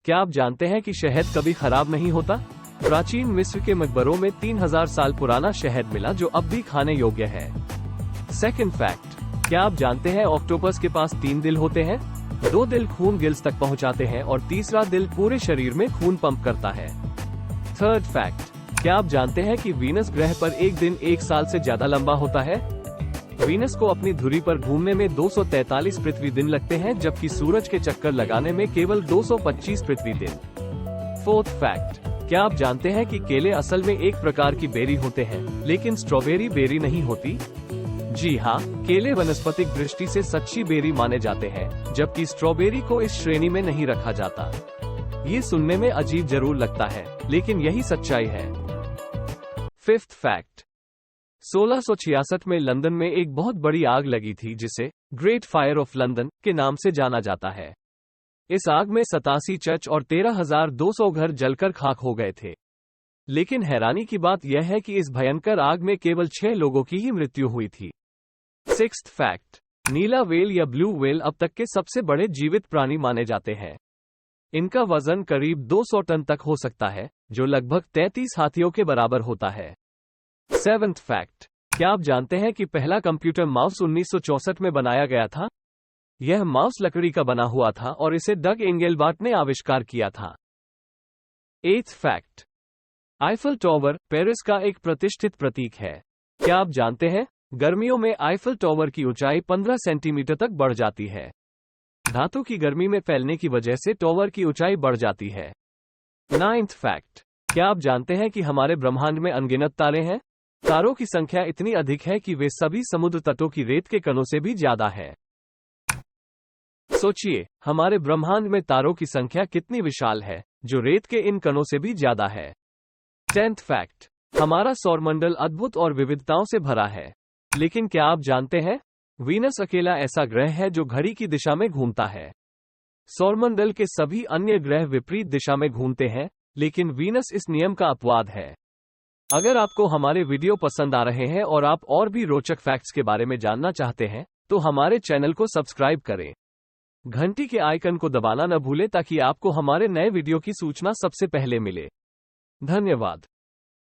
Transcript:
क्या आप जानते हैं कि शहद कभी खराब नहीं होता? प्राचीन मिस्र के मकबरों में 3000 साल पुराना शहद मिला जो अब भी खाने योग्य है। सेकंड फैक्ट, क्या आप जानते हैं ऑक्टोपस के पास 3 दिल होते हैं? 2 दिल खून गिल्स तक पहुंचाते हैं और तीसरा दिल पूरे शरीर में खून पंप करता है। थर्ड फैक्ट, क्या आप जानते हैं कि वीनस ग्रह पर एक दिन 1 साल से ज्यादा लंबा होता है? वीनस को अपनी धुरी पर घूमने में 243 पृथ्वी दिन लगते हैं, जबकि सूरज के चक्कर लगाने में केवल 225 पृथ्वी दिन। फोर्थ फैक्ट, क्या आप जानते हैं कि केले असल में एक प्रकार की बेरी होते हैं, लेकिन स्ट्रॉबेरी बेरी नहीं होती? जी हाँ, केले वनस्पतिक दृष्टि से सच्ची बेरी माने जाते हैं, जबकि स्ट्रॉबेरी को इस श्रेणी में नहीं रखा जाता। ये सुनने में अजीब जरूर लगता है, लेकिन यही सच्चाई है। फिफ्थ फैक्ट, 1666 में लंदन में एक बहुत बड़ी आग लगी थी जिसे ग्रेट फायर ऑफ लंदन के नाम से जाना जाता है। इस आग में 87 चर्च और 13,200 घर जलकर खाक हो गए थे। लेकिन हैरानी की बात यह है कि इस भयंकर आग में केवल 6 लोगों की ही मृत्यु हुई थी। सिक्स्थ फैक्ट, नीला व्हेल या ब्लू व्हेल अब तक के सबसे बड़े जीवित प्राणी माने जाते हैं। इनका वजन करीब 200 टन तक हो सकता है, जो लगभग 33 हाथियों के बराबर होता है। सेवंथ फैक्ट, क्या आप जानते हैं कि पहला कंप्यूटर माउस 1964 में बनाया गया था? यह माउस लकड़ी का बना हुआ था और इसे डग एंगेलबार्ट ने आविष्कार किया था। एथ फैक्ट, आईफल टॉवर पेरिस का एक प्रतिष्ठित प्रतीक है। क्या आप जानते हैं, गर्मियों में आईफल टॉवर की ऊंचाई 15 सेंटीमीटर तक बढ़ जाती है। धातु की गर्मी में फैलने की वजह से टॉवर की ऊंचाई बढ़ जाती है। नाइन्थ फैक्ट, क्या आप जानते हैं कि हमारे ब्रह्मांड में अनगिनत तारे हैं? तारों की संख्या इतनी अधिक है कि वे सभी समुद्र तटों की रेत के कणों से भी ज्यादा है। सोचिए, हमारे ब्रह्मांड में तारों की संख्या कितनी विशाल है, जो रेत के इन कणों से भी ज्यादा है। 10th फैक्ट, हमारा सौरमंडल अद्भुत और विविधताओं से भरा है। लेकिन क्या आप जानते हैं, वीनस अकेला ऐसा ग्रह है जो घड़ी की दिशा में घूमता है। सौरमंडल के सभी अन्य ग्रह विपरीत दिशा में घूमते हैं, लेकिन वीनस इस नियम का अपवाद है। अगर आपको हमारे वीडियो पसंद आ रहे हैं और आप और भी रोचक फैक्ट्स के बारे में जानना चाहते हैं, तो हमारे चैनल को सब्सक्राइब करें। घंटी के आइकन को दबाना न भूलें ताकि आपको हमारे नए वीडियो की सूचना सबसे पहले मिले। धन्यवाद।